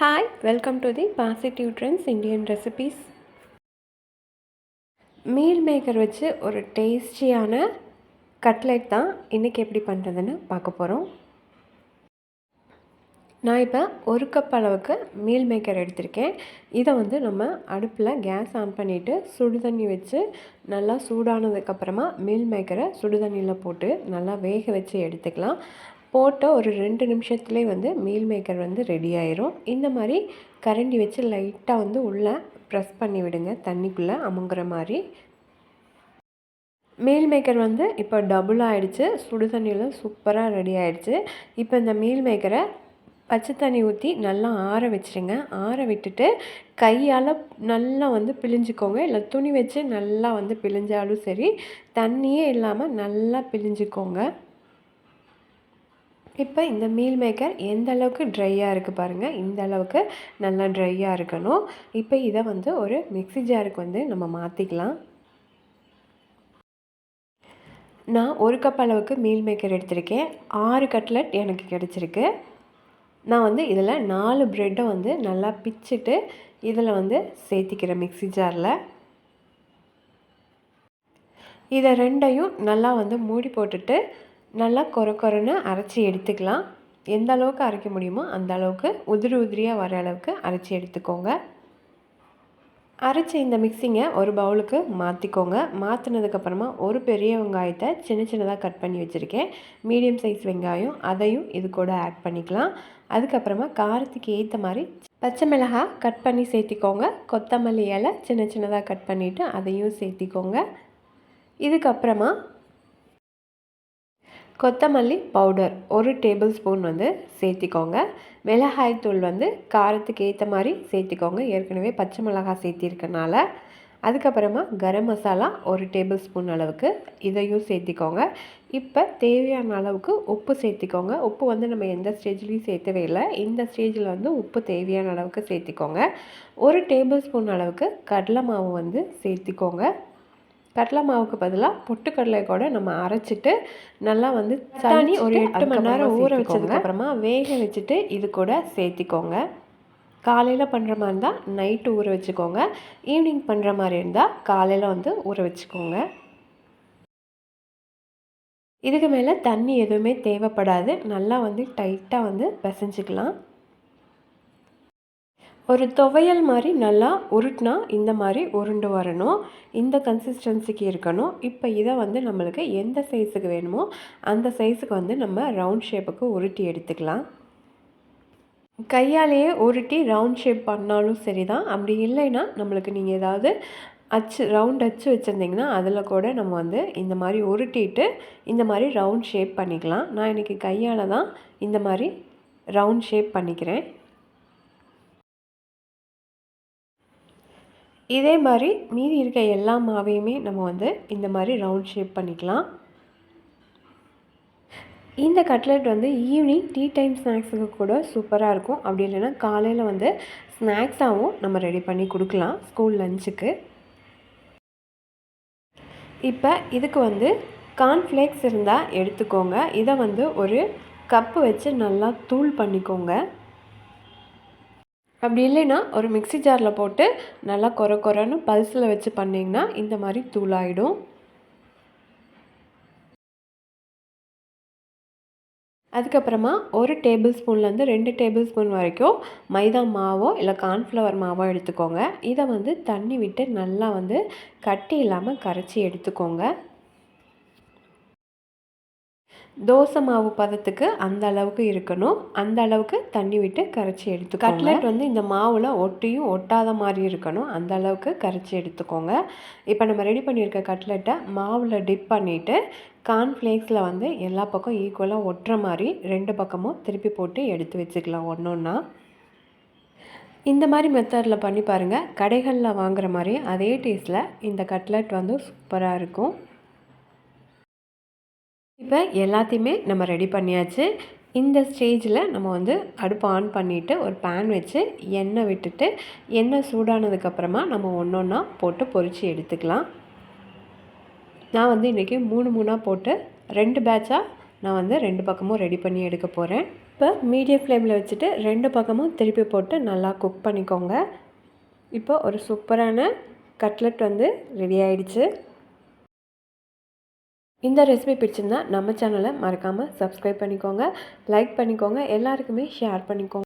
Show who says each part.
Speaker 1: Hi, welcome to the Positive Trends Indian Recipes. Meal maker வச்சு ஒரு டேஸ்டியான cutlet தான் இன்றைக்கி எப்படி பண்ணுறதுன்னு பார்க்க போகிறோம். நான் இப்போ ஒரு கப் அளவுக்கு மீல் மேக்கர் எடுத்திருக்கேன். இதை நம்ம அடுப்பில் கேஸ் ஆன் பண்ணிவிட்டு சுடு தண்ணி வச்சு நல்லா சூடானதுக்கப்புறமா மீல் மேக்கரை சுடு தண்ணியில் போட்டு நல்லா வேக வச்சு எடுத்துக்கலாம். போட்ட ஒரு 2 நிமிஷத்துலேயே மீல் மேக்கர் ரெடி ஆயிரும். இந்த மாதிரி கரண்டி வச்சு லைட்டாக உள்ளே ப்ரெஸ் பண்ணி விடுங்க, தண்ணிக்குள்ளே அமுங்குற மாதிரி. மீல் மேக்கர் இப்போ டபுள் ஆகிடுச்சு, சுடு தண்ணியில் சூப்பராக ரெடி ஆகிடுச்சு. இப்போ இந்த மீல் மேக்கரை பச்சை தண்ணி ஊற்றி நல்லா ஆற வச்சுருங்க. ஆற விட்டுட்டு கையால் நல்லா பிழிஞ்சிக்கோங்க, இல்லை துணி வச்சு நல்லா பிழிஞ்சாலும் சரி, தண்ணியே இல்லாமல் நல்லா பிழிஞ்சிக்கோங்க. இப்போ இந்த மீல் மேக்கர் எந்த அளவுக்கு ட்ரையாக இருக்குது பாருங்கள், இந்த அளவுக்கு நல்லா ட்ரையாக இருக்கணும். இப்போ இதை ஒரு மிக்ஸி ஜாருக்கு நம்ம மாற்றிக்கலாம். நான் ஒரு கப் அளவுக்கு மீல் மேக்கர் எடுத்திருக்கேன். 6 கட்லெட் எனக்கு கிடச்சிருக்கு. நான் இதில் 4 ப்ரெட்டை நல்லா பிச்சுட்டு இதில் சேர்த்திக்கிறேன் மிக்ஸி ஜாரில். இதை ரெண்டையும் நல்லா மூடி போட்டுட்டு நல்லா கொரன்னு அரைச்சி எடுத்துக்கலாம். எந்த அளவுக்கு அரைக்க முடியுமோ அந்த அளவுக்கு உதிரியாக வர அளவுக்கு அரைச்சி எடுத்துக்கோங்க. அரைச்சி இந்த மிக்ஸிங்கை ஒரு பவுலுக்கு மாற்றிக்கோங்க. மாற்றினதுக்கப்புறமா ஒரு பெரிய வெங்காயத்தை சின்னதாக கட் பண்ணி வச்சுருக்கேன். மீடியம் சைஸ் வெங்காயம், அதையும் இது கூட ஆட் பண்ணிக்கலாம். அதுக்கப்புறமா காரத்துக்கு ஏற்ற மாதிரி பச்சை மிளகாய் கட் பண்ணி சேர்த்திக்கோங்க. கொத்தமல்லி இலை சின்னதாக கட் பண்ணிவிட்டு அதையும் சேர்த்திக்கோங்க. இதுக்கப்புறமா கொத்தமல்லி பவுடர் 1 டேபிள் ஸ்பூன் சேர்த்திக்கோங்க. மிளகாய்த்தூள் காரத்துக்கு ஏற்ற மாதிரி சேர்த்திக்கோங்க, ஏற்கனவே பச்சை மிளகாய் சேர்த்திருக்கனால. அதுக்கப்புறமா கரம் மசாலா 1 டேபிள் ஸ்பூன் அளவுக்கு இதையும் சேர்த்திக்கோங்க. இப்போ தேவையான அளவுக்கு உப்பு சேர்த்திக்கோங்க. உப்பு நம்ம எந்த ஸ்டேஜ்லேயும் சேர்த்தவே இல்லை. இந்த ஸ்டேஜில் உப்பு தேவையான அளவுக்கு சேர்த்திக்கோங்க. 1 டேபிள் ஸ்பூன் அளவுக்கு கடலை மாவு சேர்த்திக்கோங்க. கடலை மாவுக்கு பதிலாக பொட்டுக்கடலை கூட நம்ம அரைச்சிட்டு நல்லா தண்ணி ஒரு 8 மணி நேரம் ஊற வச்சதுக்கப்புறமா வேக வச்சுட்டு இது கூட சேர்த்திக்கோங்க. காலையில் பண்ணுற மாதிரி இருந்தால் நைட்டு ஊற வச்சுக்கோங்க. ஈவினிங் பண்ணுற மாதிரி இருந்தால் காலையில் ஊற வச்சுக்கோங்க. இதுக்கு மேலே தண்ணி எதுவுமே தேவைப்படாது. நல்லா டைட்டாக பிசைஞ்சிக்கலாம். ஒரு துவையல் மாதிரி நல்லா உருட்டினா இந்த மாதிரி உருண்டு வரணும். இந்த கன்சிஸ்டன்சிக்கு இருக்கணும். இப்போ இதை நம்மளுக்கு எந்த சைஸுக்கு வேணுமோ அந்த சைஸுக்கு நம்ம ரவுண்ட் ஷேப்புக்கு உருட்டி எடுத்துக்கலாம். கையாலேயே உருட்டி ரவுண்ட் ஷேப் பண்ணாலும் சரி தான். அப்படி இல்லைன்னா நம்மளுக்கு நீங்கள் ஏதாவது ரவுண்ட் அச்சு வச்சுருந்திங்கன்னா அதில் கூட நம்ம இந்த மாதிரி உருட்டிட்டு இந்த மாதிரி ரவுண்ட் ஷேப் பண்ணிக்கலாம். நான் இன்றைக்கி கையால் தான் இந்த மாதிரி ரவுண்ட் ஷேப் பண்ணிக்கிறேன். இதே மாதிரி மீதி இருக்க எல்லா மாவையுமே நம்ம இந்த மாதிரி ரவுண்ட் ஷேப் பண்ணிக்கலாம். இந்த கட்லெட் ஈவினிங் டீ டைம் ஸ்நாக்ஸுக்கு கூட சூப்பராக இருக்கும். அப்படி இல்லைன்னா காலையில் ஸ்நாக்ஸாகவும் நம்ம ரெடி பண்ணி கொடுக்கலாம் ஸ்கூல் லஞ்சுக்கு. இப்போ இதுக்கு கார்ன்ஃப்ளேக்ஸ் இருந்தால் எடுத்துக்கோங்க. இதை ஒரு கப்பு வச்சு நல்லா தூள் பண்ணிக்கோங்க. அப்படி இல்லைன்னா ஒரு மிக்ஸி ஜாரில் போட்டு நல்லா கொரன்னு பல்ஸில் வச்சு பண்ணிங்கன்னா இந்த மாதிரி தூளாயிடும். அதுக்கப்புறமா 1 டேபிள் ஸ்பூன்லேருந்து 2 டேபிள் ஸ்பூன் வரைக்கும் மைதா மாவோ இல்லை கார்ன்ஃப்ளவர் மாவோ எடுத்துக்கோங்க. இதை தண்ணி விட்டு நல்லா கட்டி இல்லாமல் கரைச்சி எடுத்துக்கோங்க. தோசை மாவு பதத்துக்கு அந்த அளவுக்கு இருக்கணும். அந்த அளவுக்கு தண்ணி விட்டு கரைச்சி எடுத்துக்கோங்க. கட்லெட் இந்த மாவில் ஒட்டியும் ஒட்டாத மாதிரி இருக்கணும். அந்த அளவுக்கு கரைச்சி எடுத்துக்கோங்க. இப்போ நம்ம ரெடி பண்ணியிருக்க கட்லெட்டை மாவில் டிப் பண்ணிவிட்டு கார்ன்ஃப்ளேக்ஸில் எல்லா பக்கம் ஈக்குவலாக ஒட்டுற மாதிரி 2 பக்கமும் திருப்பி போட்டு எடுத்து வச்சுக்கலாம் ஒன்றா. இந்த மாதிரி மெத்தடில் பண்ணி பாருங்கள். கடைகளில் வாங்குகிற மாதிரி அதே டேஸ்ட்டில் இந்த கட்லெட் சூப்பராக இருக்கும். இப்போ எல்லாத்தையுமே நம்ம ரெடி பண்ணியாச்சு. இந்த ஸ்டேஜில் நம்ம அடுப்பு ஆன் பண்ணிவிட்டு ஒரு பேன் வச்சு எண்ணெய் விட்டுட்டு எண்ணெய் சூடானதுக்கப்புறமா நம்ம ஒன்றா போட்டு பொரித்து எடுத்துக்கலாம். நான் இன்றைக்கி 3 போட்டு 2 பேட்சாக நான் 2 பக்கமும் ரெடி பண்ணி எடுக்க போகிறேன். இப்போ மீடியம் ஃப்ளேமில் வச்சுட்டு 2 பக்கமும் திருப்பி போட்டு நல்லா குக் பண்ணிக்கோங்க. இப்போ ஒரு சூப்பரான கட்லெட் வந்து ரெடி ஆயிடுச்சு. இந்த ரெசிபி பிடிச்சிருந்தா நம்ம சேனலை மறக்காமல் சப்ஸ்கிரைப் பண்ணிக்கோங்க, லைக் பண்ணிக்கோங்க, எல்லாருக்குமே ஷேர் பண்ணிக்கோங்க.